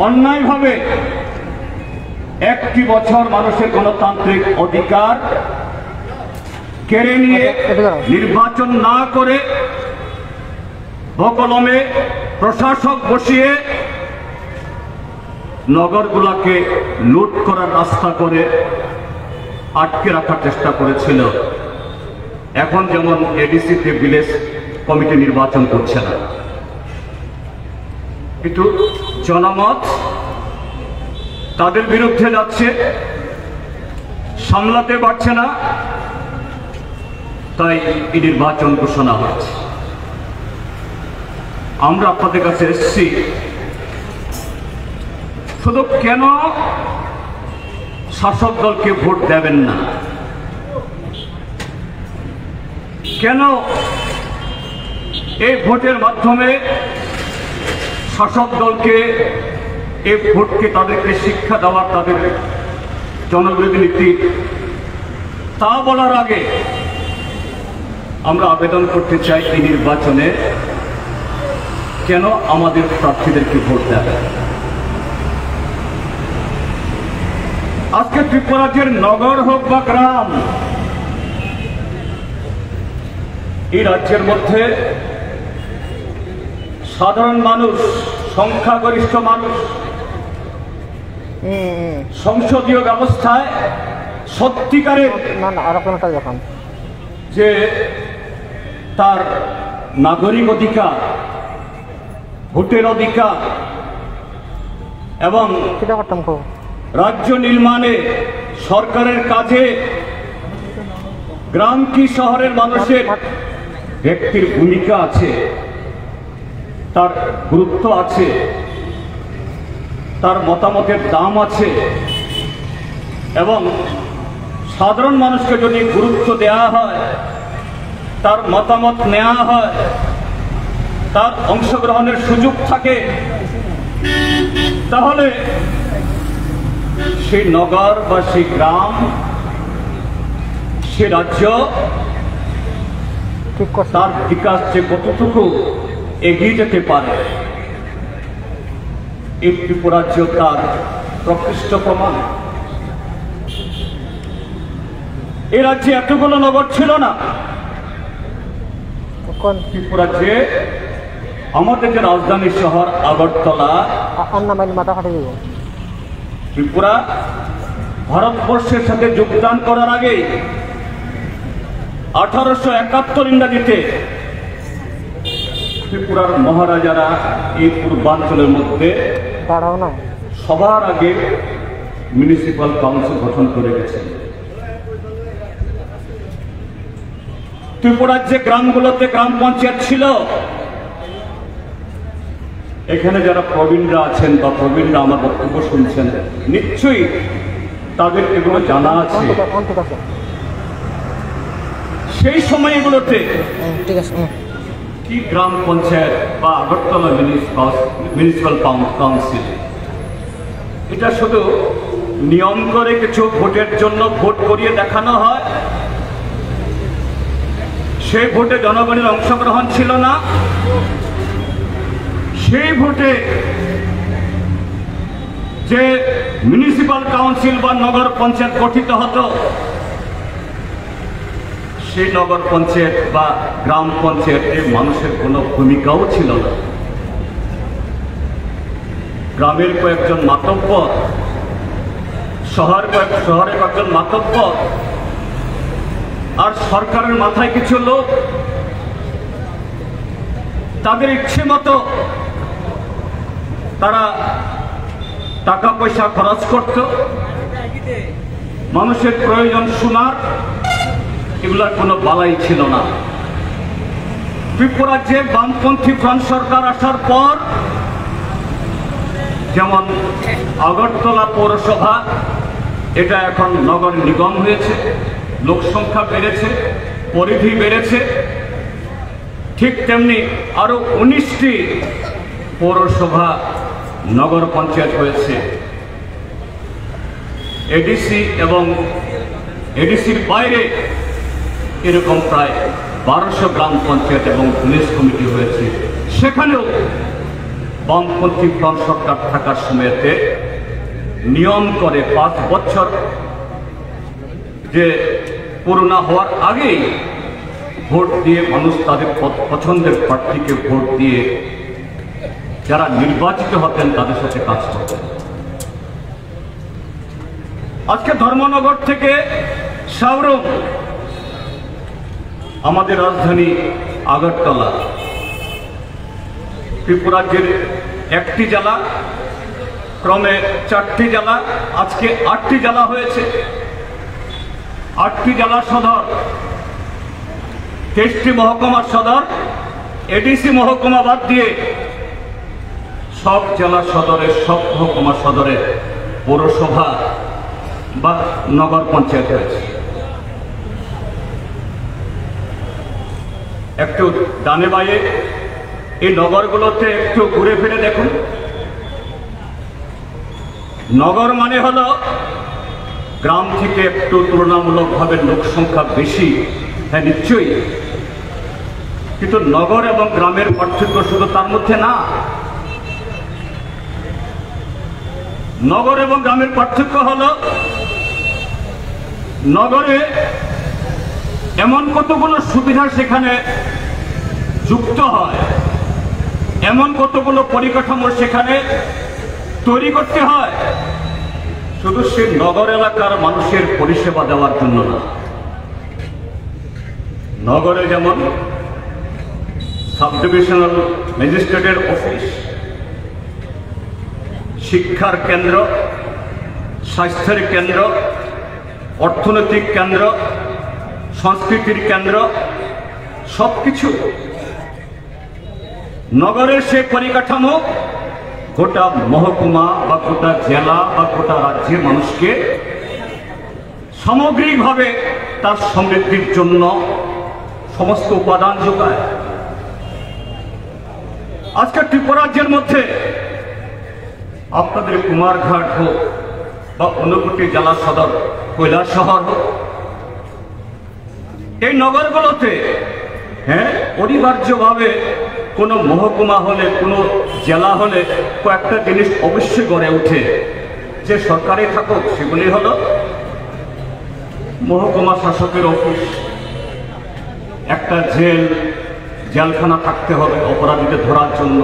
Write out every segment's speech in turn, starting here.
অন্যায়ভাবে একটি বছর মানুষের গণতান্ত্রিক অধিকার কেড়ে নিয়ে নির্বাচন না করে বকলমে প্রশাসক বসিয়ে নগরগুলোকে লুট করার রাস্তা করে আটকে রাখার চেষ্টা করেছিল। এখন যেমন এডিসিতে ভিলেজ কমিটি নির্বাচন করছে না, কিন্তু জনমত তাদের বিরুদ্ধে যাচ্ছে, সামলাতে পারছে না, তাই এই নির্বাচন ঘোষণা হচ্ছে। আমরা আপনাদের কাছে এসেছি শুধু কেন শাসক দলকে ভোট দেবেন না, কেন এই ভোটের মাধ্যমে শাসক দলকে এই ভোটকে তাদেরকে শিক্ষা দেওয়ার তাদের জনবিরোধী নীতি, তা বলার আগে আমরা আবেদন করতে চাই এই নির্বাচনে কেন আমাদের প্রার্থীদেরকে ভোট দেবে। আজকে ত্রিপুরা রাজ্যের নগর হোক বা গ্রাম, এই রাজ্যের মধ্যে সাধারণ মানুষ, সংখ্যাগরিষ্ঠ মানুষ সংসদীয় ব্যবস্থায় সত্যিকারের যে তার নাগরিক অধিকার, ভোটের অধিকার এবং রাজ্য নির্মাণে সরকারের কাজে গ্রাম কি শহরের মানুষের ব্যক্তির ভূমিকা আছে, তার গুরুত্ব আছে, তার মতামতের দাম আছে এবং সাধারণ মানুষকে যদি গুরুত্ব দেওয়া হয়, তার মতামত নেওয়া হয়, তার অংশগ্রহণের সুযোগ থাকে, তাহলে সেই নগর বা সেই গ্রাম, সে রাজ্য তার বিকাশ যে কতটুকু এগিয়ে যেতে পারে, এই ত্রিপুরা রাজ্য তার প্রকৃষ্ট প্রমাণ। এই রাজ্যে এতগুলো নগর ছিল না। ত্রিপুরা রাজ্যে আমাদের যে রাজধানী শহর আগরতলা, ত্রিপুরা ভারতবর্ষের সাথে যোগদান করার আগে 1871 ইংরাজিতে ত্রিপুরার মহারাজারা এই পূর্বাঞ্চলের মধ্যে সবার আগে মিউনিসিপাল কাউন্সিল গঠন করে গেছেন। ত্রিপুরার যে গ্রামগুলোতে গ্রাম পঞ্চায়েত ছিল, এখানে যারা প্রবীণরা আছেন বা প্রবীণরা আমার বক্তব্য শুনছেন, নিশ্চয়ই তাদের এগুলো জানা আছে। সেই সময় এগুলোতে কি গ্রাম পঞ্চায়েত বা আগরতলা মিউনিসিপাল কাউন্সিল, এটা শুধু নিয়ম করে কিছু ভোটের জন্য ভোট করিয়ে দেখানো হয়। সেই ভোটে জনগণের অংশগ্রহণ ছিল না। সেই ভোটে যে মিউনিসিপাল কাউন্সিল বা নগর পঞ্চায়েত গঠিত হতো, সেই নগর পঞ্চায়েত বা গ্রাম পঞ্চায়েতে মানুষের কোনো ভূমিকাও ছিল না। গ্রামের কয়েকজন মাতব্বর, শহরের কয়েকজন মাতব্বর আর সরকারের মাথায় কিছু লোক তাদের ইচ্ছে মতো তারা টাকা পয়সা খরচ করত, মানুষের প্রয়োজন শোনার এগুলার কোনো বালাই ছিল না। ত্রিপুরা যে বামপন্থী ফ্রন্ট সরকার আসার পর, যেমন আগরতলা পৌরসভা, এটা এখন নগর নিগম হয়েছে, লোক সংখ্যা বেড়েছে, পরিধি বেড়েছে, ঠিক তেমনি আরো 19টি পৌরসভা নগর পঞ্চায়েত হয়েছে। এডিসি এবং এডিসির বাইরে এরকম প্রায় 1200 গ্রাম পঞ্চায়েত এবং ভিলেজ কমিটি হয়েছে। সেখানেও বামপন্থী ফ্রন্ট সরকার থাকার সময়তে নিয়ম করে 5 বছর যে করোনা হওয়ার আগেই ভোট দিয়ে মানুষ তাদের পছন্দের প্রার্থীকে ভোট দিয়ে যারা নির্বাচিত হতেন তাদের সাথে কাজ করতেন। আজকে ধর্মনগর থেকে শাওরুম, আমাদের রাজধানী আগরতলা, ত্রিপুরাজ্যের 1টি জেলা, ক্রমে 4টি জেলা, আজকে 8টি জেলা হয়েছে। 8টি জেলা সদর, 23টি মহকুমার সদর, এডিসি মহকুমা বাদ দিয়ে সব জেলা সদরের, সব মহকুমা সদরের পৌরসভা বা নগর পঞ্চায়েত হয়েছে। একটু ডানে বায়ে এই নগরগুলোতে একটু ঘুরে ফিরে দেখুন। নগর মানে হলো গ্রাম থেকে একটু তুলনামূলকভাবে লোক সংখ্যা বেশি, হ্যাঁ নিশ্চয়ই, কিন্তু নগর এবং গ্রামের পার্থক্য শুধু তার মধ্যে না। নগর এবং গ্রামের পার্থক্য হলো নগরে এমন কতগুলো সুবিধা সেখানে যুক্ত হয়, এমন কতগুলো পরিকাঠামো সেখানে তৈরি করতে হয়, শুধু সে নগর এলাকার মানুষের পরিষেবা দেওয়ার জন্য না। নগরে যেমন সাব ডিভিশনাল ম্যাজিস্ট্রেটের অফিস, শিক্ষার কেন্দ্র, স্বাস্থ্যের কেন্দ্র, অর্থনৈতিক কেন্দ্র, সংস্কৃতির কেন্দ্র, সবকিছু নগরের সে পরিকাঠামো গোটা মহকুমা বা গোটা জেলা বা গোটা রাজ্যের মানুষকে সামগ্রিকভাবে তার সমৃদ্ধির জন্য সমস্ত উপাদান যোগায়। আজকে ত্রিপুরাজ্যের মধ্যে আপনাদের কুমারঘাট হোক বা ঊনকোটি জেলা সদর কৈলাসহর হোক, এই নগরগুলোতে হ্যাঁ অনিবার্যভাবে কোনো মহকুমা হলে, কোনো জেলা হলে কয়েকটা জিনিস অবশ্যই গড়ে ওঠে, যে সরকারি থাকুক। সেগুলি হলো মহকুমা শাসকের অফিস, একটা জেলখানা থাকতে হবে অপরাধীদের ধরার জন্য,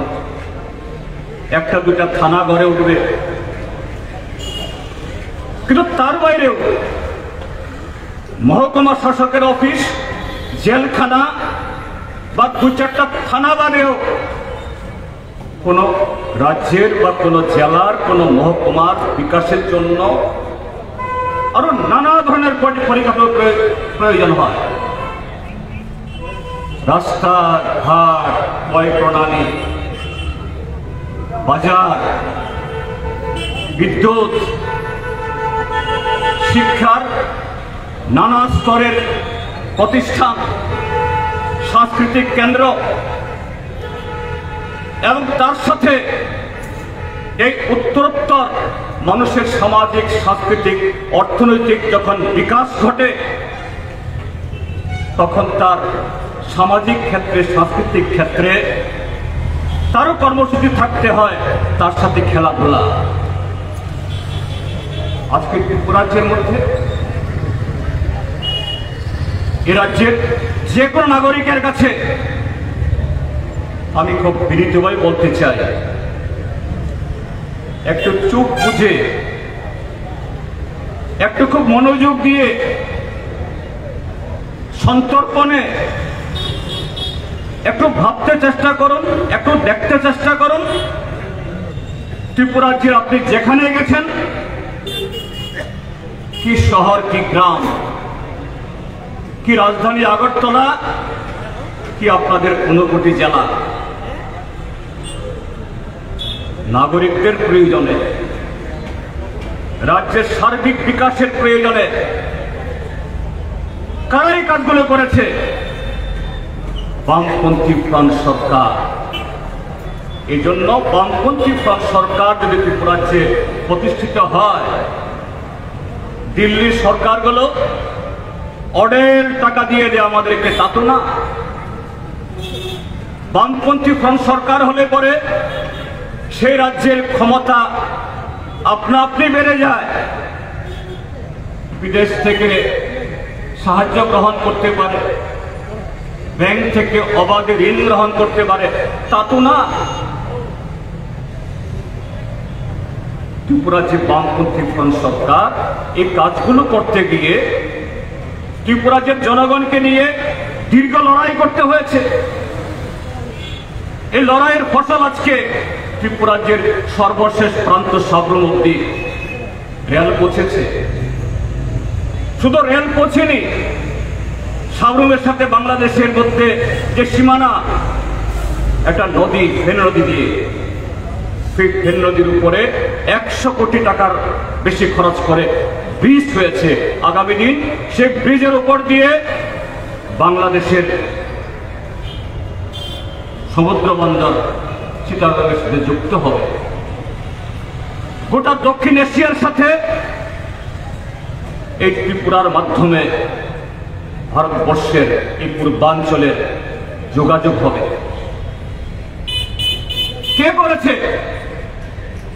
একটা দুটা থানা গড়ে উঠবে, কিন্তু তার বাইরেও মহকুমা শাসকের অফিস, জেলখানা বা 2-4টা থানা বাদেও কোনো রাজ্যের বা কোনো জেলার, কোনো মহকুমার বিকাশের জন্য আরো নানা ধরনের পরিকাঠামোর প্রয়োজন হয়। রাস্তাঘাট, পয় প্রণালী, বাজার, বিদ্যুৎ, শিক্ষার নানা স্তরের প্রতিষ্ঠান, সাংস্কৃতিক কেন্দ্র, এবং তার সাথে এই উত্তরোত্তর মানুষের সামাজিক, সাংস্কৃতিক, অর্থনৈতিক যখন বিকাশ ঘটে, তখন তার সামাজিক ক্ষেত্রে, সাংস্কৃতিক ক্ষেত্রে তারও কর্মসূচি থাকতে হয়, তার সাথে খেলাধুলা। আজকে ত্রিপুরাজ্যের মধ্যে এ রাজ্যের যে কোনো নাগরিকের কাছে আমি খুব বিনীতভাবে বলতে চাই, একটু চোখ বুঝে, একটু খুব মনোযোগ দিয়ে, সন্তর্পণে একটু ভাবতে চেষ্টা করুন, একটু দেখতে চেষ্টা করুন। ত্রিপুরাজ্যের আপনি যেখানে গেছেন, কি শহর, কি গ্রাম, কি রাজধানী আগরতলা, কি আপনাদের ঊনকোটি জেলা, নাগরিকদের প্রয়োজনে, রাজ্যের সার্বিক বিকাশের প্রয়োজনে কারা এই কাজগুলো করেছে? বামপন্থী ফ্রন্ট সরকার। এই জন্য বামপন্থী ফ্রন্ট সরকার যদি ত্রিপুরাজ্যে প্রতিষ্ঠিত হয়, দিল্লির সরকারগুলো অঢেল টাকা দিয়ে দেয় আমাদেরকে, তা তো না। বামপন্থী ফ্রন্ট সরকার হলে পরে সেই রাজ্যের ক্ষমতা আপনা আপনি বেড়ে যায়। বিদেশ থেকে সাহায্য গ্রহণ করতে পারে, ব্যাংক থেকে অবাধে ঋণ গ্রহণ করতে পারে, তা তো না। ত্রিপুরা যে বামপন্থী ফ্রন্ট সরকার এই কাজগুলো করতে গিয়ে ত্রিপুরা যে জনগণকে নিয়ে দীর্ঘ লড়াই করতে হয়েছে। এই লড়াইয়ের ফসল আজকে ত্রিপুরা রাজ্যের সর্বশেষ প্রান্ত সাবরুম অব্দি রেল পৌঁছেছে। শুধু রেল পৌঁছেনি, সাবরুমের সাথে বাংলাদেশের মধ্যে যে সীমানা, একটা নদী, ফেন নদী দিয়ে, সেই ফেন নদীর উপরে 100 কোটি টাকার বেশি খরচ করে ব্রিজ হয়েছে। আগামী দিন সে ব্রিজের উপর দিয়ে বাংলাদেশের সমুদ্র বন্দর চিটাগাংয়ের সাথে যুক্ত হবে। গোটা দক্ষিণ এশিয়ার সাথে এই ত্রিপুরার মাধ্যমে ভারতবর্ষের এই পূর্বাঞ্চলের যোগাযোগ হবে। কে করেছে?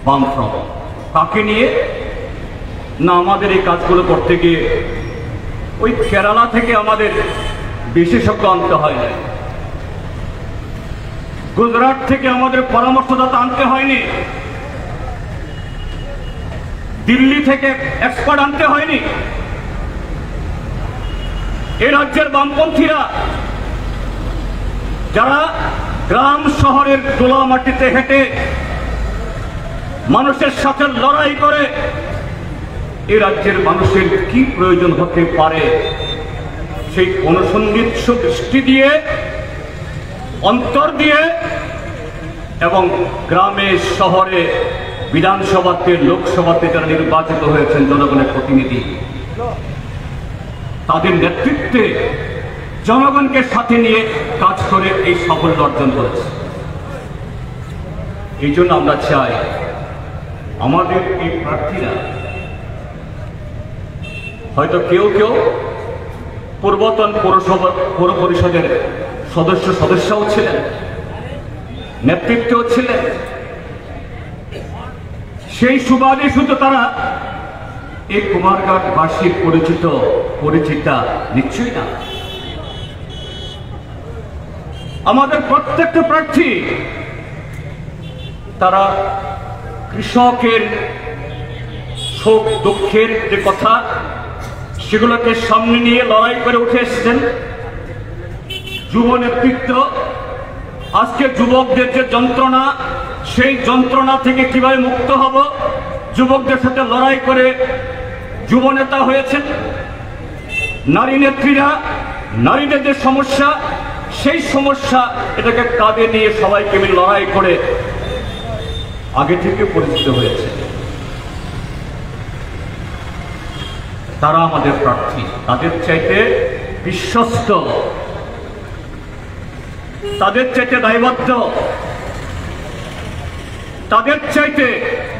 বামফ্রন্ট। কাকে নিয়ে? না, আমাদের এই কাজগুলো করতে গিয়ে ওই কেরালা থেকে আমাদের বিশেষজ্ঞ আনতে হয়নি, গুজরাট থেকে আমাদের পরামর্শদাতা আনতে হয়নি, দিল্লি থেকে এক্সপার্ট আনতে হয়নি। এই রাজ্যের বামপন্থীরা যারা গ্রাম শহরের দোলা মাটিতে হেঁটে মানুষের সাথে লড়াই করে এই রাজ্যের মানুষের কি প্রয়োজন হতে পারে সেই অনুসন্ধিৎস দৃষ্টি দিয়ে, অন্তর দিয়ে, এবং গ্রামে শহরে বিধানসভাতে লোকসভাতে যারা নির্বাচিত হয়েছেন জনগণের প্রতিনিধি, তাদের নেতৃত্বে জনগণকে সাথে নিয়ে কাজ করে এই সাফল্য অর্জন করেছে। এই জন্য আমরা চাই আমাদের এই প্রার্থীরা, হয়তো কেউ কেউ পূর্বতন পৌর পরিষদের সদস্যও ছিলেন, নেতৃত্বেও ছিলেন, সেই সুবাদে শুধু তারা এই কুমারঘাটবাসীর পরিচিতা নিশ্চয়ই না। আমাদের প্রত্যেকটা প্রার্থী তারা কৃষকের শোক দুঃখের যে কথা সেগুলোকে সামনে নিয়ে লড়াই করে উঠে এসেছেন। যুব নেতৃত্ব আজকে যুবকদের যে যন্ত্রণা, সেই যন্ত্রণা থেকে কিভাবে মুক্ত হব, যুবকদের সাথে লড়াই করে যুব নেতা হয়েছেন। নারী নেত্রীরা নারীদের যে সমস্যা, সেই সমস্যা এটাকে কাঁধে নিয়ে সবাইকে মিলে লড়াই করে আগে থেকে পরিচিত হয়েছে। তারা আমাদের প্রার্থী। তাদের চাইতে বিশ্বস্ত, তাদের চাইতে দায়বদ্ধ, তাদের চাইতে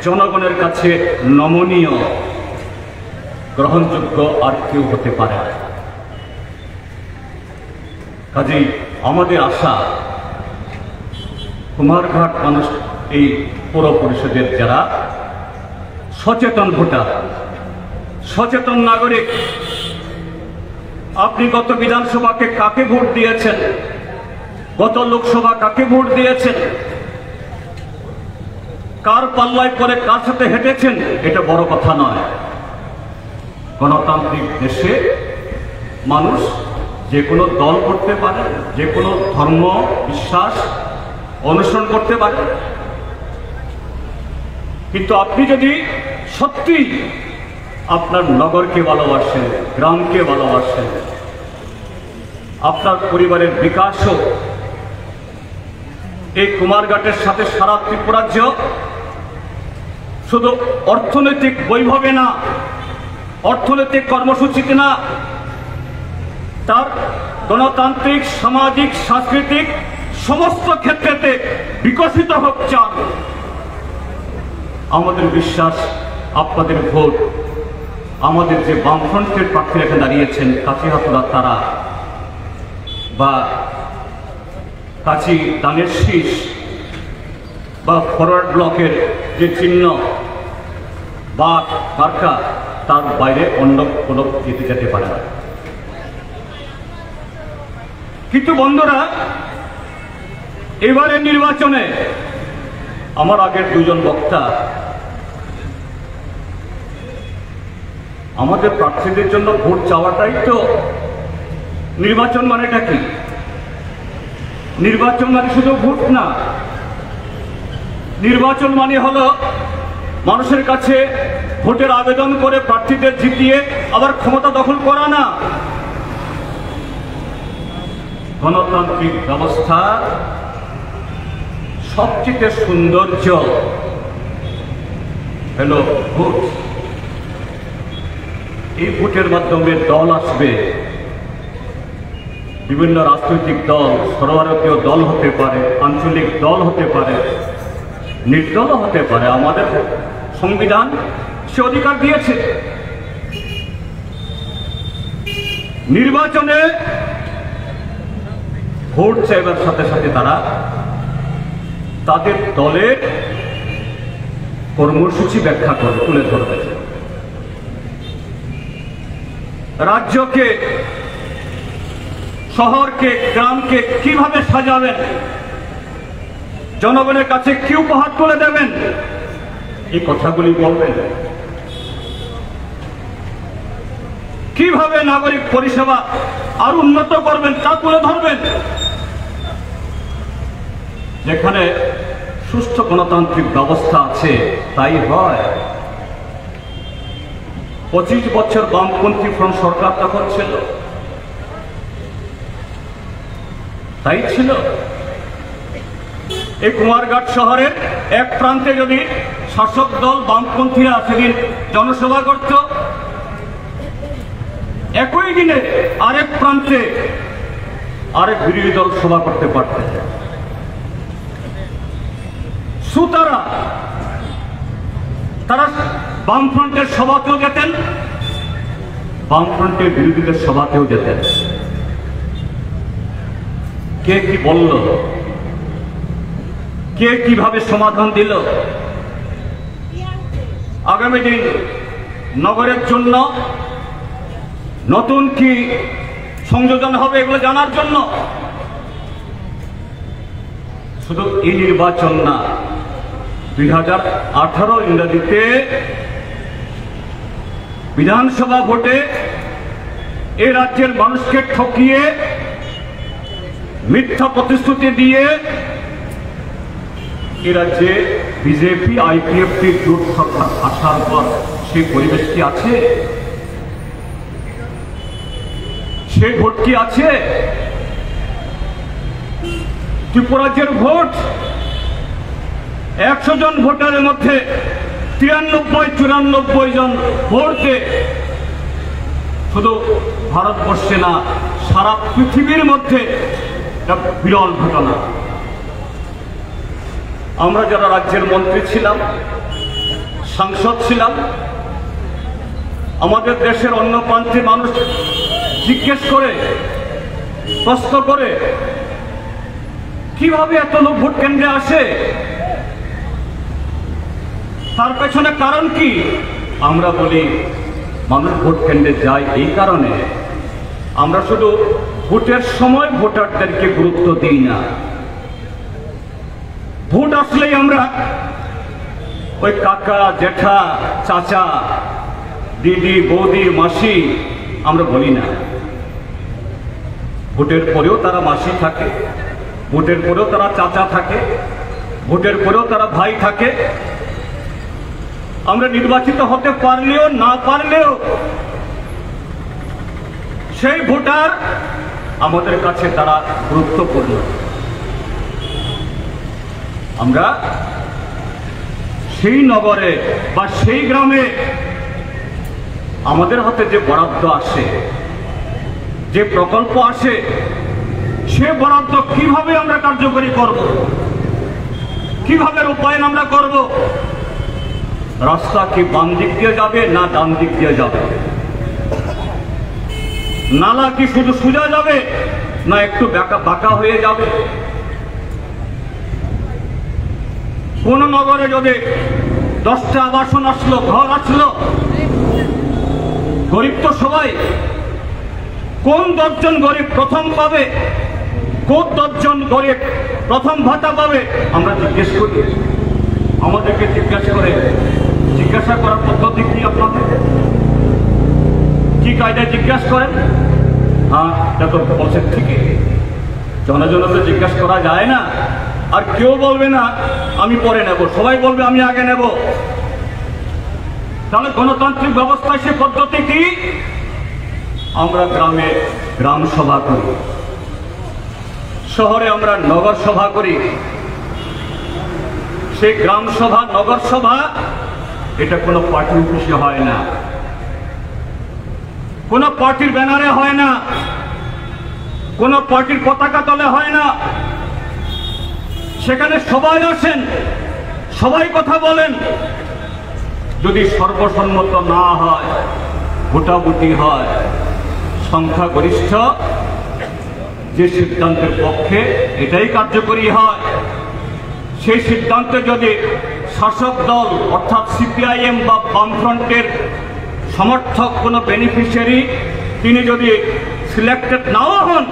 জনগণের কাছে নমনীয়, গ্রহণযোগ্য আর কেউ হতে পারে না। কাজেই আমাদের আশা কুমারঘাট মানুষ, এই পৌর পরিষদের যারা সচেতন ভোটার, সচেতন নাগরিক, আপনি গত বিধানসভাকে কাকে ভোট দিয়েছেন, গত লোকসভা কাকে ভোট দিয়েছেন, কার পাল্লায় পরে কার সাথে হেঁটেছেন, এটা বড় কথা নয়। গণতান্ত্রিক দেশে মানুষ যে কোনো দল করতে পারে, যে কোনো ধর্ম বিশ্বাস অনুসরণ করতে পারে, কিন্তু আপনি যদি সত্যি আপনার নগরকে ভালোবাসেন, গ্রামকে ভালোবাসেন, আপনার পরিবারের বিকাশও এই কুমারঘাটের সাথে সারা ত্রিপুরাজ্য শুধু অর্থনৈতিক বৈভবে না, অর্থনৈতিক কর্মসূচিতে না, তার গণতান্ত্রিক, সামাজিক, সাংস্কৃতিক সমস্ত ক্ষেত্রেতে বিকশিত হোক চান। আমাদের বিশ্বাস আপনাদের ভোট, আমাদের যে বামফ্রন্টের প্রার্থীরা এখানে দাঁড়িয়েছেন, কাছি হাতুড়া তারা বা কাছি দানের শীষ, বা ফরওয়ার্ড ব্লকের যে চিহ্ন বা মার্কা, তার বাইরে অন্য কোনো যেতে পারে না। কিন্তু বন্ধুরা, এবারে নির্বাচনে আমার আগের দুজন বক্তা আমাদের প্রার্থীদের জন্য ভোট চাওয়াটাই তো নির্বাচন। মানেটা কি? নির্বাচন মানে শুধু ভোট না, নির্বাচন মানে হলো মানুষের কাছে ভোটের আবেদন করে প্রার্থীদের জিতিয়ে আবার ক্ষমতা দখল করা না। গণতান্ত্রিক ব্যবস্থা সবচেয়ে সৌন্দর্য হলো ভোট। এই ভোটের মাধ্যমে দল আসবে, বিভিন্ন রাজনৈতিক দল, সর্বভারতীয় দল হতে পারে, আঞ্চলিক দল হতে পারে, নির্দল হতে পারে। আমাদের সংবিধান সে অধিকার দিয়েছে। নির্বাচনে ভোট চাইবার সাথে সাথে তারা তাদের দলের কর্মসূচি ব্যাখ্যা করে তুলে ধরবে। রাজ্যকে, শহরকে, গ্রামকে কিভাবে সাজাবেন, জনগণের কাছে কি উপহার তুলে দেবেন, এই কথাগুলি বলবেন। কিভাবে নাগরিক পরিষেবা আরো উন্নত করবেন তা তুলে ধরবেন। যেখানে সুস্থ গণতান্ত্রিক ব্যবস্থা আছে তাই হয়। 25 বছর বামপন্থী ফ্রন্ট সরকার তখন ছিল, তাই ছিল। এই কুমারঘাট শহরের এক প্রান্তে যদি শাসক দল বামপন্থীরা সেদিন জনসভা করত, একই দিনে আরেক প্রান্তে আরেক বিরোধী দল সভা করতে পারত। সুতরাং তারা বামফ্রন্টের সভাতেও যেতেন, বামফ্রন্টের বিরোধীদের সভাতেও যেতেন। কে কি বলল, কে কিভাবে সমাধান দিল, আগামী দিন নগরের জন্য নতুন কি সংযোজন হবে এগুলো জানার জন্য। শুধু এই নির্বাচন না, 2018 ইংরেজিতে বিধানসভা ভোটে এই রাজ্যের মানুষকে ঠকিয়ে, মিথ্যা প্রতিশ্রুতি দিয়ে এ রাজ্যে বিজেপি আইপিএফটি জোট সরকার আসার পর সেই পরিবেশ কি আছে? সেই ভোট কি আছে? ত্রিপুরাজ্যের ভোট 100 জন ভোটারের মধ্যে 93-94 জন ভোটে, শুধু ভারতবর্ষে না সারা পৃথিবীর মধ্যে একটা বিরল ঘটনা। আমরা যারা রাজ্যের মন্ত্রী ছিলাম, সাংসদ ছিলাম, আমাদের দেশের অন্য প্রান্তে মানুষ জিজ্ঞেস করে, প্রশ্ন করে, কিভাবে এত লোক ভোট কেন্দ্রে আসে, তার পেছনে কারণ কি? আমরা বলি মানুষ ভোট কেন্দ্রে যায় এই কারণে, আমরা শুধু ভোটের সময় ভোটারদেরকে গুরুত্ব দিই না। ভোট আসলেই আমরা ওই কাকা, জেঠা, চাচা, দিদি, বৌদি, মাসি আমরা বলি না। ভোটের পরেও তারা মাসি থাকে, ভোটের পরেও তারা চাচা থাকে, ভোটের পরেও তারা ভাই থাকে। আমরা নির্বাচিত হতে পারলেও না পারলেও সেই ভোটার আমাদের কাছে তারা গুরুত্বপূর্ণ। আমরা সেই নগরে বা সেই গ্রামে আমাদের হাতে যে বরাদ্দ আসে, যে প্রকল্প আসে, সে বরাদ্দ কিভাবে আমরা কার্যকরী করব, কিভাবে রূপায়ণ আমরা করব। রাস্তা কি বাম দিক দিয়ে যাবে না ডান দিক দিয়ে যাবে? নালা কি শুধু সোজা যাবে না একটু বাঁকা হয়ে যাবে? কোন নগরে যদি 10টা আবাসন আসলো, ঘর আসলো, গরিব তো সবাই, কোন 10 জন গরিব প্রথম পাবে, কোন 10 জন গরিব প্রথম ভাতা পাবে আমরা জিজ্ঞেস করি। আমাদেরকে জিজ্ঞাসা করার পদ্ধতি কি? আপনাদের কি কায়দায় জিজ্ঞাসা করেন? হ্যাঁ, এটা তো বলছেন ঠিকই, জনজনকে জিজ্ঞাসা করা যায় না। আর কেউ বলবে না আমি পরে নেব, সবাই বলবে আমি আগে নেব। তাহলে গণতান্ত্রিক ব্যবস্থায় সে পদ্ধতি কি? আমরা গ্রামে গ্রাম সভা করি, শহরে আমরা নগর সভা করি। সেই গ্রাম সভা, নগর সভা এটা কোনো পার্টি অফিসে হয় না, কোনো পার্টির ব্যানারে হয় না, কোনো পার্টির পতাকা তলে হয় না। সেখানে সবাই আসেন, সবাই কথা বলেন। যদি সর্বসম্মত না হয়, ভোটাভুটি হয়, সংখ্যাগরিষ্ঠ যে সিদ্ধান্তের পক্ষে এটাই কার্যকরী হয়। সেই সিদ্ধান্তে যদি শাসক দল অর্থাৎ সিপিআইএম বা বামফ্রন্টের সমর্থক কোনো বেনিফিশিয়ারি তিনি যদি সিলেক্টেড নাও হন,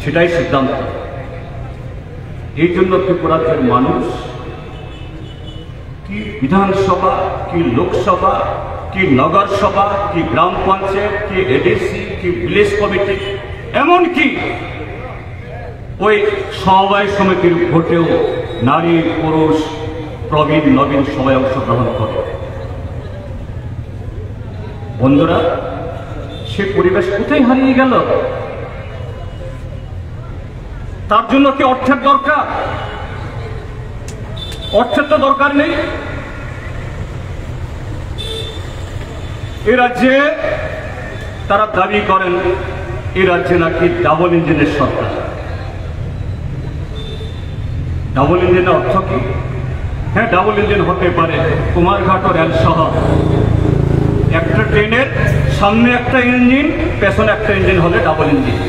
সেটাই সিদ্ধান্ত। এই জন্য ত্রিপুরার মানুষ কি বিধানসভা, কি লোকসভা, কি নগর সভা, কি গ্রাম পঞ্চায়েত, কি এডিসি, কি ভিলেজ কমিটি, এমনকি ওই সমবায় সমিতির ভোটেও নারী পুরুষ প্রবীণ নবীন সবাই অংশগ্রহণ করে। বন্ধুরা, সে পরিবেশ কোথায় হারিয়ে গেল? তার জন্য কি অর্থের দরকার? অর্থের তো দরকার নেই। এ রাজ্যে তারা দাবি করেন এ রাজ্যে নাকি ডাবল ইঞ্জিনের সরকার। ডাবল ইঞ্জিনের অর্থ কি? হ্যাঁ, ডাবল ইঞ্জিন হতে পারে কুমারঘাট ও রেল সহ। একটা ট্রেনের সামনে একটা ইঞ্জিন, পেছনে একটা ইঞ্জিন হলে ডাবল ইঞ্জিন।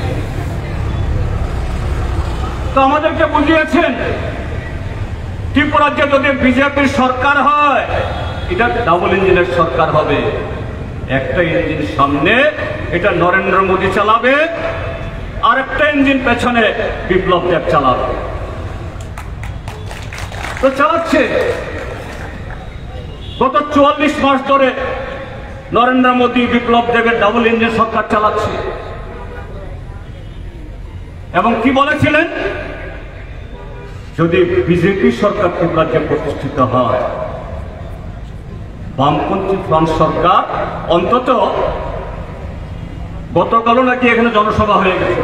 তো আমাদেরকে বুঝিয়েছেন ত্রিপুরাজ্যে যদি বিজেপির সরকার হয়, এটা ডাবল ইঞ্জিনের সরকার হবে। একটা ইঞ্জিন সামনে, এটা নরেন্দ্র মোদী চালাবে, আর একটা ইঞ্জিন পেছনে বিপ্লব দেব চালাবে। তো চালাচ্ছে। গত 44 মাস ধরে নরেন্দ্র মোদী বিপ্লব দেবের ডাবল ইঞ্জিন সরকার চালাচ্ছে। এবং কি বলেছিলেন? যদি বিজেপি সরকার ত্রিপুরাজ্যে প্রতিষ্ঠিত হয়, বামপন্থী ফ্রন্ট সরকার, অন্তত গতকালও নাকি এখানে জনসভা হয়ে গেছে,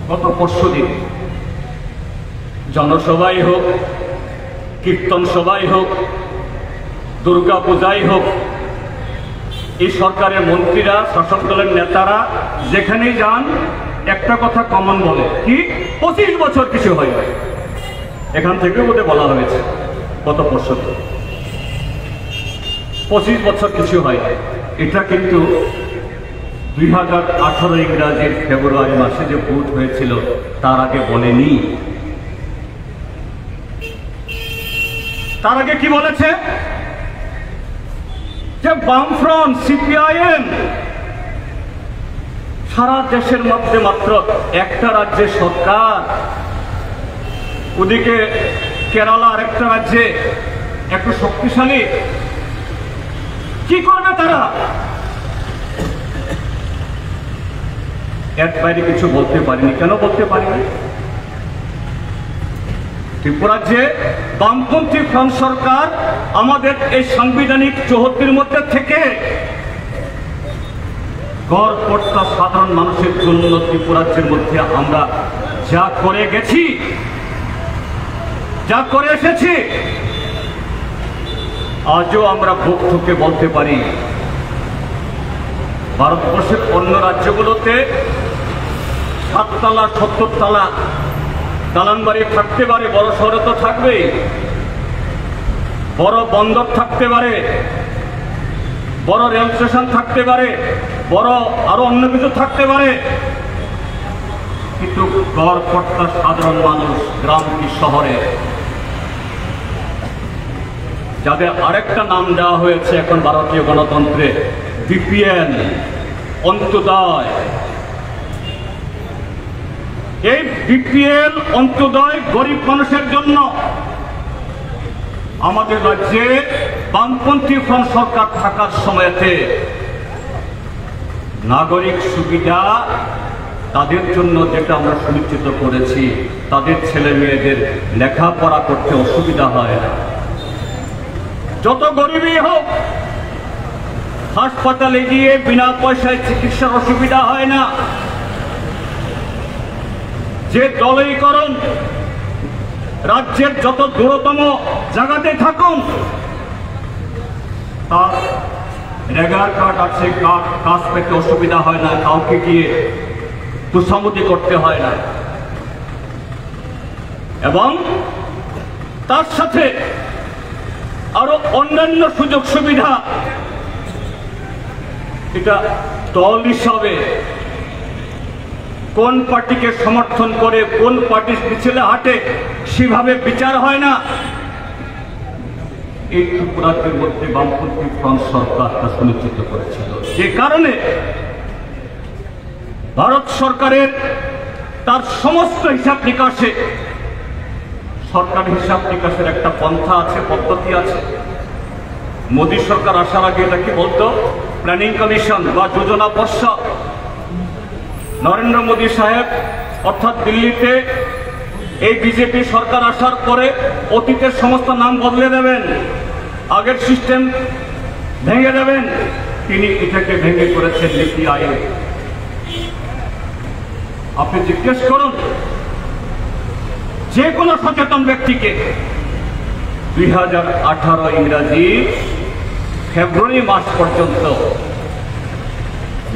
গত পরশুদিন। জনসভাই হোক, কীর্তন সভাই হোক, দুর্গা পূজাই হোক, এই সরকারের মন্ত্রীরা, শাসক দলের নেতারা যেখানেই যান একটা কথা কমন বলে, কি 25 বছর কিছু হয়। এখান থেকে বোধহয় বলা হয়েছে গত পরশু, 25 বছর কিছু হয়। এটা কিন্তু 2018 ইংরাজির ফেব্রুয়ারি মাসে যে ভোট হয়েছিল তার আগে বলেনি। তার আগে কি বলেছে? যে বামফ্রন্ট, সিপিআইএম সারা দেশের মধ্যে মাত্র একটা রাজ্যে সরকার, ওদিকে কেরালা আরেকটা রাজ্যে একটু শক্তিশালী। কি করবে তারা? এর বাইরে কিছু বলতে পারিনি। কেন বলতে পারিনি? ত্রিপুরাজ্যে বামপন্থী ফ্রন্ট সরকার আমাদের এই সাংবিধানিক চৌহদ্দির মধ্যে থেকে গড়পড়তা সাধারণ মানুষের জন্য ত্রিপুরাজ্যের মধ্যে আমরা যা করে গেছি, যা করে এসেছি, আজও আমরা বুক ঠুকে বলতে পারি ভারতবর্ষের অন্য রাজ্যগুলোতে 7 তলা 70 তলা দালান বাড়ি থাকতে পারে, বড় শহরে তো থাকবেই, বড় বন্দর থাকতে পারে, বড় রেল স্টেশন থাকতে পারে, বড় আরো অন্য কিছু থাকতে পারে, কিন্তু গড়পড়তা সাধারণ মানুষ গ্রাম কি শহরে যাদের আরেকটা নাম দেওয়া হয়েছে এখন ভারতীয় গণতন্ত্রে, বিপিএল, অন্তোদয়। এই বিপিএল, অন্তোদয় গরিব মানুষের জন্য আমাদের রাজ্যে বামপন্থী ফ্রন্ট সরকার থাকার সময়তে নাগরিক সুবিধা তাদের জন্য যেটা আমরা সুনিশ্চিত করেছি, তাদের ছেলে মেয়েদের লেখাপড়া করতে অসুবিধা হয় না। যত গরিবই হোক, হাসপাতালে গিয়ে বিনা পয়সায় চিকিৎসার অসুবিধা হয় না। যে দলীয়করণ রাজ্যের যত দূরতম জায়গাতে থাকুন, তার রেগার কার্ড আছে, কাজ পেতে অসুবিধা হয় না, কাউকে গিয়ে তুষামতি করতে হয় না। এবং তার সাথে আরো অন্যান্য সুযোগ সুবিধা, এটা দল হিসাবে কোন পার্টিকে সমর্থন করে কোন পার্টির পিছনে হাঁটে সেভাবে বিচার হয় না। এই ত্রিপুরার মধ্যে বামপন্থী ফ্রন্ট সরকার তা সুনিশ্চিত করেছিল, যে কারণে ভারত সরকারের তার সমস্ত হিসাব নিকাশে, সরকার হিসাব নিকাশের একটা পন্থা আছে, পদ্ধতি আছে। মোদী সরকার আসার আগে এটা কি বলতো? প্ল্যানিং কমিশন বা যোজনা পর্ষদ। নরেন্দ্র মোদী সাহেব অর্থাৎ দিল্লিতে এই বিজেপি সরকার আসার পরে অতীতের সমস্ত নাম বদলে দেবেন, আগের সিস্টেম ভেঙে দেবেন। তিনি এটাকে ভেঙে করেছেন নীতি আয়োগ। আপনি জিজ্ঞেস করুন যে কোনো সচেতন ব্যক্তিকে, 2018 ইংরাজি ফেব্রুয়ারি মাস পর্যন্ত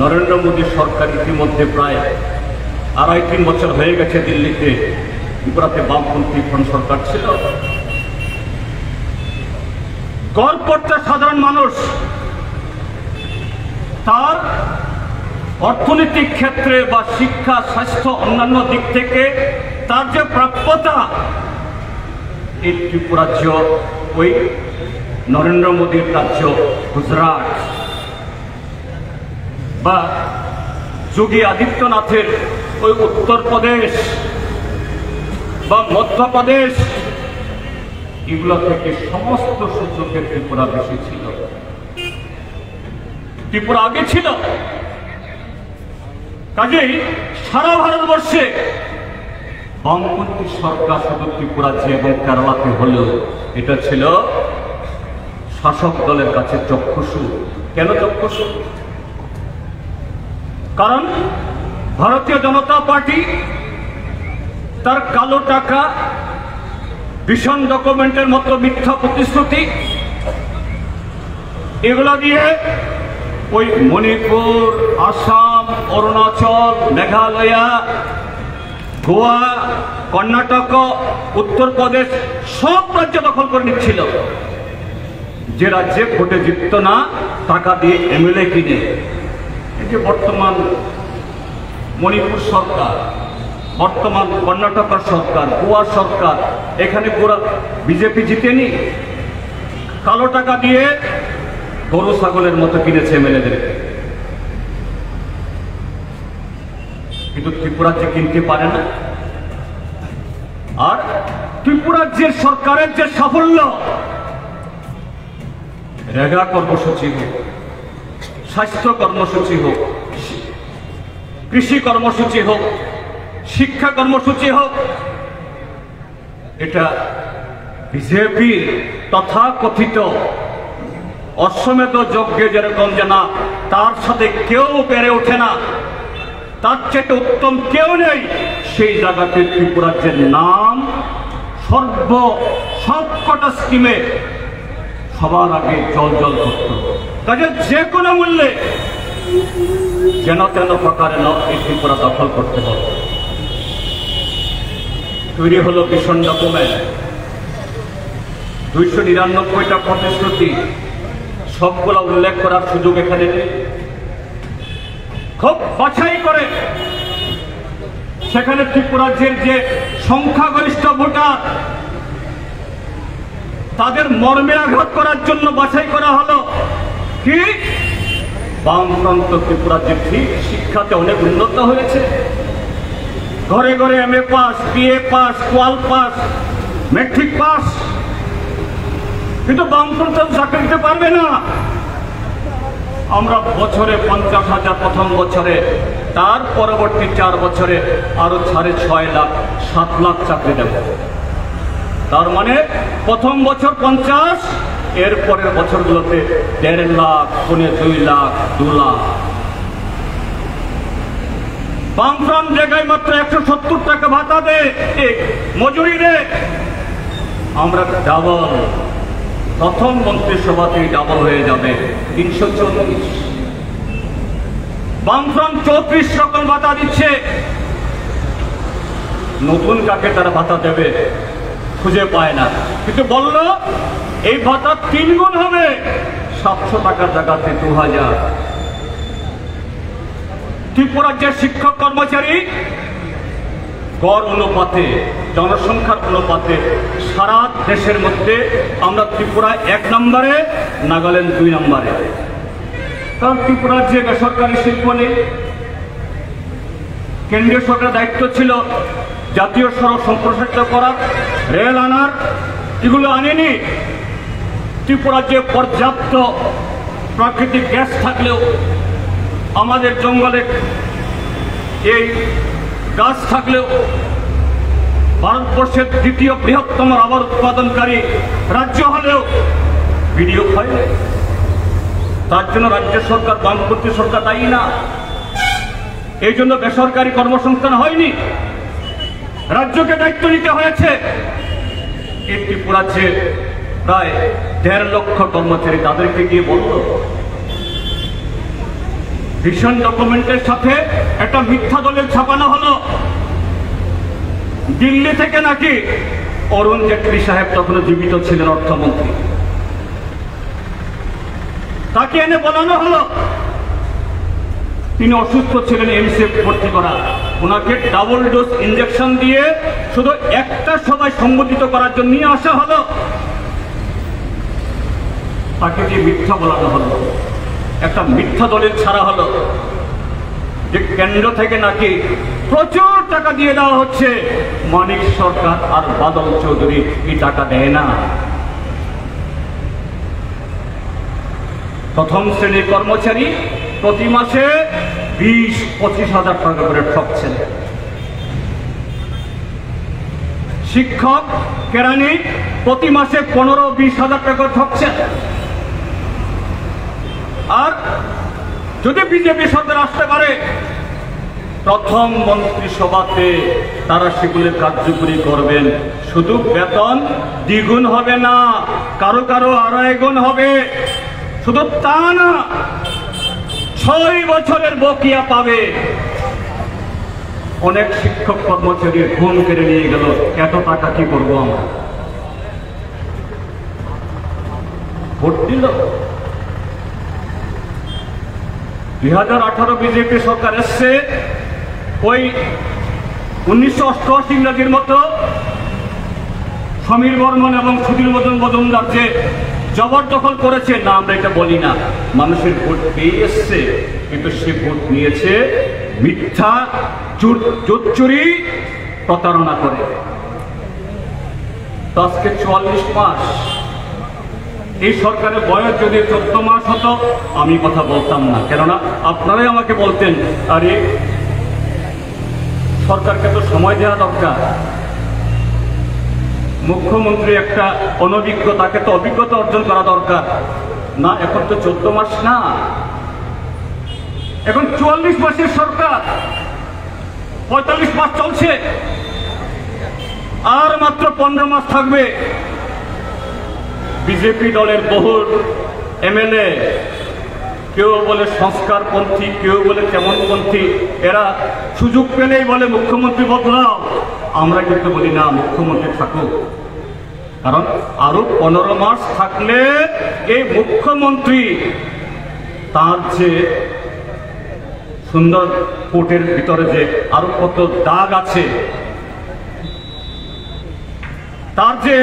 নরেন্দ্র মোদী সরকার ইতিমধ্যে প্রায় 2.5-3 বছর হয়ে গেছে দিল্লিতে, ত্রিপুরাতে বামপন্থী ফ্রন্ট সরকার ছিল। গড়পড়তা সাধারণ মানুষ তার অর্থনৈতিক ক্ষেত্রে বা শিক্ষা, স্বাস্থ্য, অন্যান্য দিক থেকে তার যে প্রাপ্যতা, এই ত্রিপুরা রাজ্য ওই নরেন্দ্র মোদীর রাজ্য গুজরাট বা যোগী আদিত্যনাথের ওই উত্তরপ্রদেশ বা মধ্যপ্রদেশ, এগুলো থেকে সমস্ত সূচকের ত্রিপুরা বেশি ছিল। ত্রিপুরা আগে ছিল। কাজেই সারা ভারতবর্ষে বামপন্থী সরকার শুধু ত্রিপুরা এবং কেরালাতে হলেও এটা ছিল শাসক দলের কাছে চক্ষুষু। কেন চক্ষুষু? কারণ ভারতীয় জনতা পার্টি তার কালো টাকা, ভিশন ডকুমেন্টের মতো মিথ্যা প্রতিশ্রুতি, এগুলো দিয়ে ওই মণিপুর, আসাম, অরুণাচল, মেঘালয়া, গোয়া, কর্ণাটক, উত্তরপ্রদেশ সব রাজ্য দখল করে নিচ্ছিল। যে রাজ্যে ভোটে জিতত না, টাকা দিয়ে এমএলএ কিনে। এই যে বর্তমান মণিপুর সরকার, বর্তমান কর্ণাটক সরকার, গোয়া সরকার, এখানে পুরো বিজেপি জিতেনি, কালো টাকা দিয়ে গরু ছাগলের মতো কিনেছে এমএলএদেরকে। কিন্তু ত্রিপুরা যে কিনতে পারে না। আর ত্রিপুরার যে সরকারের যে সাফল্য, রেগা কর্মসূচি হোক, স্বাস্থ্য কর্মসূচি হোক, কৃষি কর্মসূচি হোক, শিক্ষা কর্মসূচি হোক, এটা বিজেপির তথাকথিত অশ্বমেধ যজ্ঞে যেরকম জানা তার সাথে কেউ পেরে ওঠে না, তার চেয়ে উত্তম কেউ নেই, সেই জায়গাতে ত্রিপুরাজ্যের নাম সবকটা স্কিমে সবার আগে জল জল করত। কাজে যে কোনো মূল্যে যেন তেন প্রকারে এই ত্রিপুরা দখল করতে হবে। তৈরি হলো ভিশন ডকুমেন্ট, 299টা প্রতিশ্রুতি, সবগুলো উল্লেখ করার সুযোগ এখানে নেই। খুব বাছাই করে সেখানে ত্রিপুরাজ্যের যে সংখ্যাগরিষ্ঠ ভোটার তাদের মর্মে আঘাত করার জন্য বাছাই করা হলো কি বামফ্রন্ট ত্রিপুরা। যে ঠিক শিক্ষাতে অনেক উন্নত হয়েছে, ঘরে ঘরে MA pass, BA pass, 12 pass, matric pass, কিন্তু বামফ্রন্ট চাকরি দিতে পারবে না। আমরা বছরে 50,000 প্রথম বছরে, তার পরবর্তী 4 বছরে আরো 6.5 লাখ 7 লাখ চাকরি দেব। তার মানে প্রথম বছর 50, এর পরের বছরগুলোতে 1.5 লাখ, 2 লাখ, 2 লাখ। বামফ্রন্ট জায়গায় মাত্র 170 টাকা ভাতা দে, মজুরি দে, আমরা ডাবল। প্রথম মন্ত্রিসভাতেই ডাবল হয়ে যাবে 340। বামফ্রন্ট 34 রকম ভাতা দিচ্ছে, নতুন কাকে তারা ভাতা দেবে খুঁজে পায় না, কিন্তু বলল এই ভাতা 3 গুণ হবে, 700 টাকার জায়গাতে 2000। ত্রিপুরার যে শিক্ষক কর্মচারী গড় অনুপাতে, জনসংখ্যার অনুপাতে সারা দেশের মধ্যে আমরা ত্রিপুরা 1 নম্বরে, নাগাল্যান্ড 2 নম্বরে। কারণ ত্রিপুরার যে বেসরকারি শিল্প নেই, কেন্দ্রীয় সরকারের দায়িত্ব ছিল জাতীয় সড়ক সম্প্রসারিত করার, রেল আনার, এগুলো আনেনি। ত্রিপুরার যে পর্যাপ্ত প্রাকৃতিক গ্যাস থাকলেও, আমাদের জঙ্গলে এই গাছ থাকলেও, ভারতবর্ষের 2য় বৃহত্তম রাবার উৎপাদনকারী রাজ্য হলেও বিনিয়োগ হয়। তার জন্য রাজ্য সরকার, বামপন্থী সরকার দায়ী না। এই জন্য বেসরকারি কর্মসংস্থান হয়নি, রাজ্যকে দায়িত্ব নিতে হয়েছে। এই ত্রিপুরা যে প্রায় 1.5 লক্ষ কর্মচারী, তাদেরকে গিয়ে বলল ভিশন ডকুমেন্টের সাথে একটা মিথ্যা দলিল ছাপানো হলো দিল্লি থেকে, নাকি অরুণ জেটলি সাহেব তখনও জীবিত ছিলেন, অর্থমন্ত্রী, তাকে এনে বলানো হলো তিনি অসুস্থ ছিলেন, এইমসে ভর্তি করা, ওনাকে ডাবল ডোজ ইঞ্জেকশন দিয়ে শুধু একটা সভায় সম্বোধিত করার জন্য নিয়ে আসা হলো। তাকে দিয়ে মিথ্যা বলানো হলো, একটা মিথ্যা দলিল ছাড়া হলো যে কেন্দ্র থেকে নাকি প্রচুর টাকা দিয়ে দেওয়া হচ্ছে, মানিক সরকার আর বাদল চৌধুরী এই টাকা দেয় না। প্রথম শ্রেণীর কর্মচারী প্রতি মাসে 20-25 হাজার টাকা করে ঠকছেন। শিক্ষক, কেরানি প্রতি মাসে 15-20 হাজার টাকা ঠকছেন। আর যদি বিজেপি সরকার আসতে পারে, প্রথম মন্ত্রিসভাতে তারা সেগুলো কার্যকরী করবেন। শুধু বেতন 2 গুণ হবে না, কারো কারো 2.5 গুণ হবে। শুধু তা না, 6 বছরের বকেয়া পাবে। অনেক শিক্ষক কর্মচারীর ঘুম কেড়ে নিয়ে গেল, এত টাকা কি করবো আমরা? ভোট দিল। 2018 বিজেপি সরকার এসছে, ওই 1988 ইংরাজির মতো সমীর বর্মন এবং সুধীর মজুমদার যে জবরদখল করেছে, না আমরা এটা বলি না, মানুষের ভোট পেয়ে এসছে, কিন্তু সে ভোট নিয়েছে মিথ্যা, জোচ্চুরি, প্রতারণা করে। তো আজকে 44 মাস, এই সরকারের বয়স যদি 14 মাস হতো আমি কথা বলতাম না, কেননা আপনারাই আমাকে বলতেন আরে সরকারকে তো সময় দেওয়া দরকার, মুখ্যমন্ত্রী একটা অনভিজ্ঞ, তাকে তো অভিজ্ঞতা অর্জন করা দরকার। না, এখন তো 14 মাস না, এখন 44 মাসের সরকার, 45 মাস চলছে, আর মাত্র 15 মাস থাকবে। বিজেপি দলের বহু MLA, কেউ বলে সংস্কারপন্থী, কেউ বলে কেমনপন্থী, এরা সুযোগ পেলেই বলে মুখ্যমন্ত্রী বদলাও। আমরা কিন্তু বলি না, মুখ্যমন্ত্রী থাকুক, কারণ আরো 15 মাস থাকলে এই মুখ্যমন্ত্রী তার যে সুন্দর কোটের ভিতরে যে আরো কত দাগ আছে, তার যে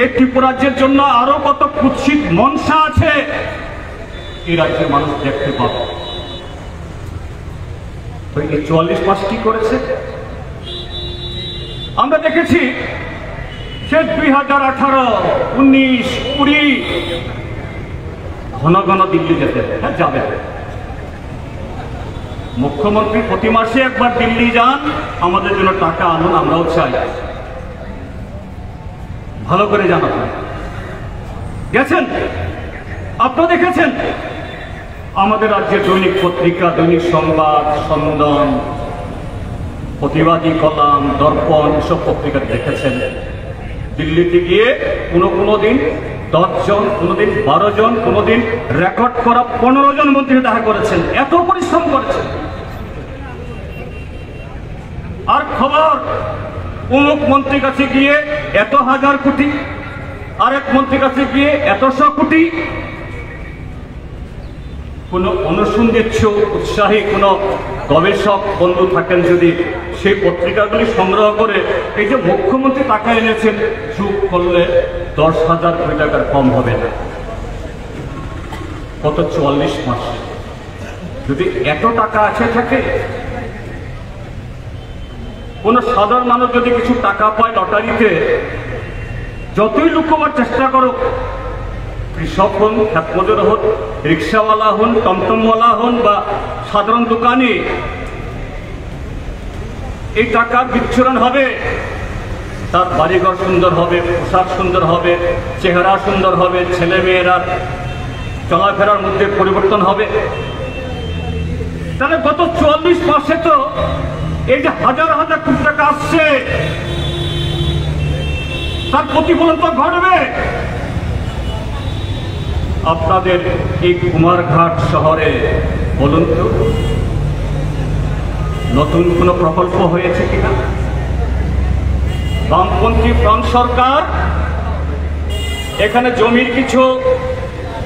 এই ত্রিপুরাজ্যের জন্য আরো কত কুৎসিত মনসা আছে এই রাজ্যের মানুষ দেখতে পাবে। তো এই 44 মাস কি করেছে আমরা দেখেছি। সে 2018, 19, 20 ঘন ঘন দিল্লি যেতে যাবে। মুখ্যমন্ত্রী প্রতি মাসে একবার দিল্লি যান, আমাদের জন্য টাকা আনুন, আমরাও চাই। ভালো করে জানা গেছেন, আপনারা দেখেছেন আমাদের রাজ্যের দৈনিক পত্রিকা, দৈনিক সংবাদ, স্পন্দন, প্রতিবাদী কলাম, দর্পণ, এসব পত্রিকা দেখেছেন দিল্লিতে গিয়ে কোনো দিন 10 জন, কোনোদিন 12 জন, কোনোদিন রেকর্ড করা 15 জন মন্ত্রী দেখা করেছেন। এত পরিশ্রম করেছেন। আর খবর অমুক মন্ত্রীর কাছে গিয়ে এত হাজার কোটি, আরেক মন্ত্রীর কাছে গিয়ে এতশো কোটি। কোন অনুসন্ধিৎসু উৎসাহী কোন গবেষক বন্ধু থাকেন যদি সেই পত্রিকাগুলি সংগ্রহ করে এই যে মুখ্যমন্ত্রী টাকা এনেছেন যোগ করলে 10,000 কোটি টাকার কম হবে না। কত 44 মাস। যদি এত টাকা আছে থাকে, কোন সাধারণ মানুষ যদি কিছু টাকা পায় লটারিতে, যতই লুকোবার চেষ্টা করো, কৃষক হন, খেতমজুর হন, রিক্সাওয়ালা হন, টমটমওয়ালা হন বা সাধারণ দোকানি, এই টাকা বিচ্ছুরণ হবে। তার বাড়িঘর সুন্দর হবে, পোশাক সুন্দর হবে, চেহারা সুন্দর হবে, ছেলে মেয়েরা চলাফেরার মধ্যে পরিবর্তন হবে। তাহলে গত 44 মাসে তো এই যে হাজার হাজার কোটি টাকা আসছে, তার প্রতিফলন তো ঘটবে। আপনাদের এই কুমারঘাট শহরে বলুন তো নতুন কোন প্রকল্প হয়েছে কিনা? বামপন্থী ফ্রন্ট সরকার এখানে জমির কিছু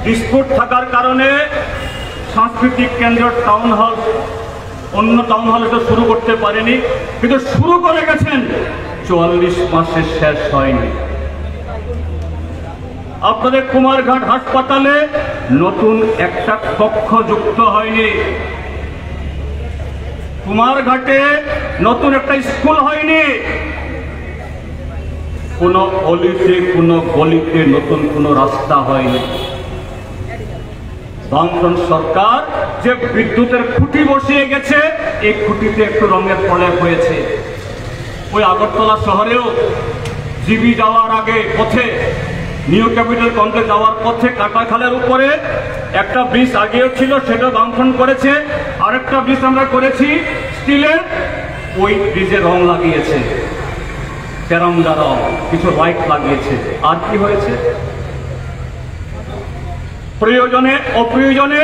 ডিসপুট থাকার কারণে সাংস্কৃতিক কেন্দ্র টাউন হল, অন্য টাউন হলে তো শুরু করতে পারেনি, কিন্তু শুরু করে গেছেন। 44 মাসে শেষ হয়নি। আপনাদের কুমারঘাট হাসপাতালে নতুন একটা কক্ষ যুক্ত হয়নি। কুমারঘাটে নতুন একটা স্কুল হয়নি। কোন অলিতে, কোন গলিতে নতুন কোন রাস্তা হয়নি। বামফ্রন্ট সরকার যে বিদ্যুতের খুঁটি বসিয়ে গেছে, এই খুঁটিতে একটু রঙের প্রলেপ হয়েছে। ওই আগরতলা শহরেও জিবি যাওয়ার আগে পথে, নিউ ক্যাপিটাল কমপ্লেক্স যাওয়ার পথে কাটাখালের উপরে একটা ব্রিজ আগেও ছিল, সেটা বামফ্রন্ট করেছে। আরেকটা ব্রিজ আমরা করেছি স্টিলের, ওই ব্রিজে রং লাগিয়েছে, তেরঙ্গা রং, কিছু লাইট লাগিয়েছে। আর কি হয়েছে? প্রয়োজনে অপ্রয়োজনে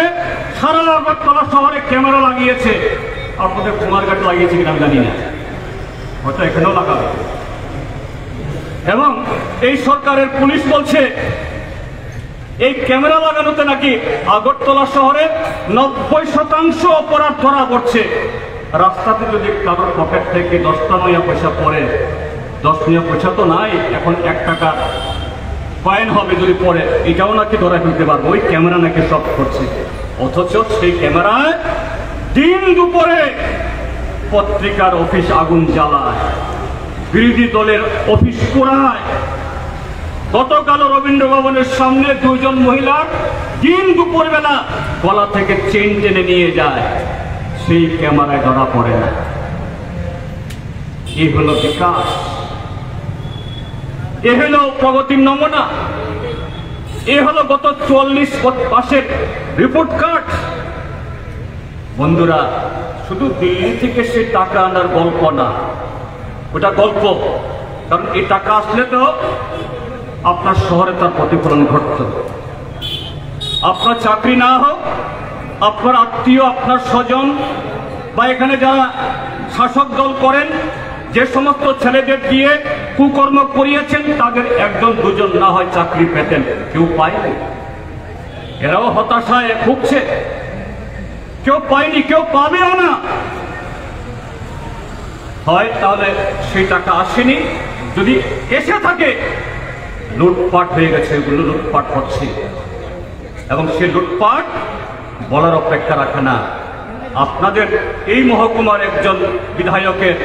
সারা আগরতলা শহরে ক্যামেরা লাগিয়েছে। আপনাদের কুমারঘাট লাগিয়েছে কিনা আমি জানি না, হয়তো এখানেও লাগাবে। এবং এই সরকারের পুলিশ বলছে এই ক্যামেরা লাগানোতে নাকি আগরতলা শহরে 90% অপরাধ ধরা পড়ছে। রাস্তাতে যদি কারোর পকেট থেকে 10টা নয়া পয়সা পড়ে, 10 নয়া পয়সা তো নাই, এখন 1 টাকা ফাইন হবে যদি পড়ে, এটাও নাকি ধরা ফেলতে পারবো। ওই ক্যামেরা নাকি সব করছে। অথচ সেই ক্যামেরায় দিন দুপুরে পত্রিকার অফিস আগুন জ্বালায়, বিরোধী দলের অফিস পোড়ায়। গতকাল রবীন্দ্র ভবনের সামনে 2 জন মহিলা দিন দুপুর বেলা গলা থেকে চেন টেনে নিয়ে যায়, সেই ক্যামেরায় ধরা পড়ে না। এই হলো বিকাশ, এ হলো প্রগতির নমুনা, এ হলো গত 44 মাসের রিপোর্ট কার্ড। বন্ধুরা, শুধু দিল্লি থেকে সে টাকা আনার গল্প না, ওটা গল্প। কারণ এই টাকা আসলে তো আপনার শহরে তার প্রতিফলন ঘটত। আপনার চাকরি না হোক, আপনার আত্মীয়, আপনার স্বজন বা এখানে যারা শাসক দল করেন, যে সমস্ত ছেলেদের দিয়ে কুকর্ম করিয়েছেন, তাদের 1-2 জন না হয় চাকরি পেতেন, কেউ পায়নি। এরাও হতাশায় ভুগছে, কেউ পায়নি, কেউ পাবেও না। হয় তাহলে সেই টাকা আসেনি, যদি এসে থাকে লুটপাট হয়ে গেছে, এগুলো লুটপাট হচ্ছে, এবং সে লুটপাট বলার অপেক্ষা রাখে না। আপনাদের এই মহকুমার একজন বিধায়কের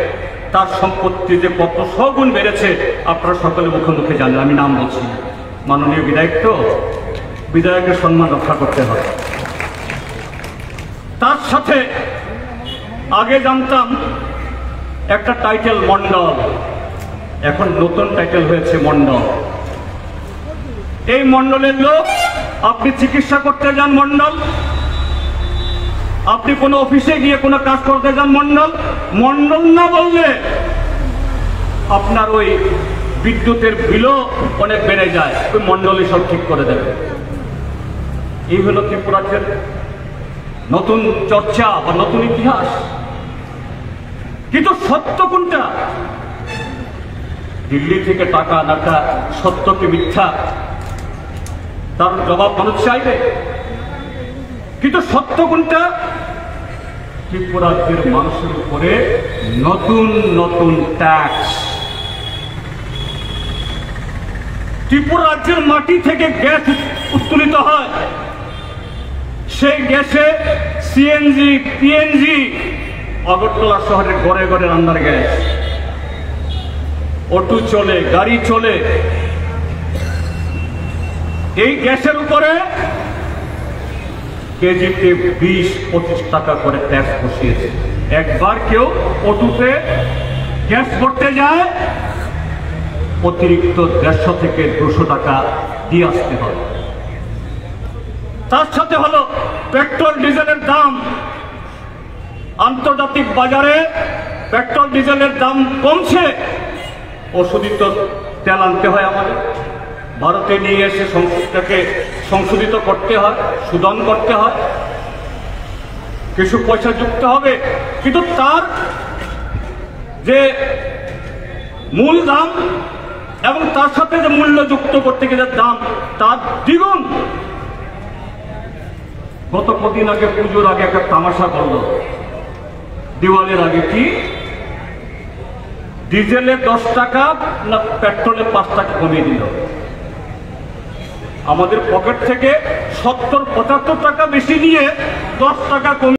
তার সম্পত্তি যে কত শগুণ বেড়েছে আপনারা সকলে মুখে মুখে জানেন, আমি নাম বলছি। মাননীয় বিধায়ক, তো বিধায়কের সম্মান রক্ষা করতে হয়। তার সাথে আগে জানতাম একটা টাইটেল মণ্ডল, এখন নতুন টাইটেল হয়েছে মণ্ডল। এই মণ্ডলের লোক, আপনি চিকিৎসা করতে যান মণ্ডল, আপনি কোনো অফিসে গিয়ে কোনো কাজ করতে যান মণ্ডল, মণ্ডল না বললে আপনার ওই বিদ্যুতের বিলও অনেক বেড়ে যায়, ওই মণ্ডলই সব ঠিক করে দেবে। এই হলো ত্রিপুরার নতুন চর্চা বা নতুন ইতিহাস। কিন্তু সত্য কোনটা? দিল্লি থেকে টাকা আনাটা সত্য কি মিথ্যা, তার জবাব মানুষ চাইবে। কিন্তু সত্য কোনটা? ত্রিপুরাজ্যের মানুষের উপরে নতুন নতুন ট্যাক্স। ত্রিপুরা রাজ্যের মাটি থেকে গ্যাস উত্তোলিত হয়, সেই গ্যাসে সিএনজি, পিএনজি, আগরতলা শহরের ঘরে ঘরে রান্নার গ্যাস, অটো চলে, গাড়ি চলে। এই গ্যাসের উপরে কেজিতে 20-25 টাকা করে ট্যাক্স বসিয়েছে। একবার কেউ অটোতে গ্যাস ভরতে যায়, অতিরিক্ত 150 থেকে 200 টাকা দিয়ে আসতে হয়। তার সাথে হলো পেট্রোল ডিজেলের দাম। আন্তর্জাতিক বাজারে পেট্রোল ডিজেলের দাম কমছে, অশোধিত তেল আনতে হয় আমাদের, ভারতে নিয়ে এসে সংসদটাকে সংশোধিত করতে হয়, শোধন করতে হয়, কিছু পয়সা যুক্ত হবে। কিন্তু তার যে মূল দাম এবং তার সাথে যে মূল্য যুক্ত করতে গেলে দাম, তার দ্বিগুণ। গত কদিন আগে পুজোর আগে একটা তামাশা করলো, দিওয়ালির আগে, কি ডিজেলে 10 টাকা না পেট্রোলে 5 টাকা কমিয়ে দিল। আমাদের পকেট থেকে 70-75 টাকা বেশি নিয়ে 10 টাকা কমিয়ে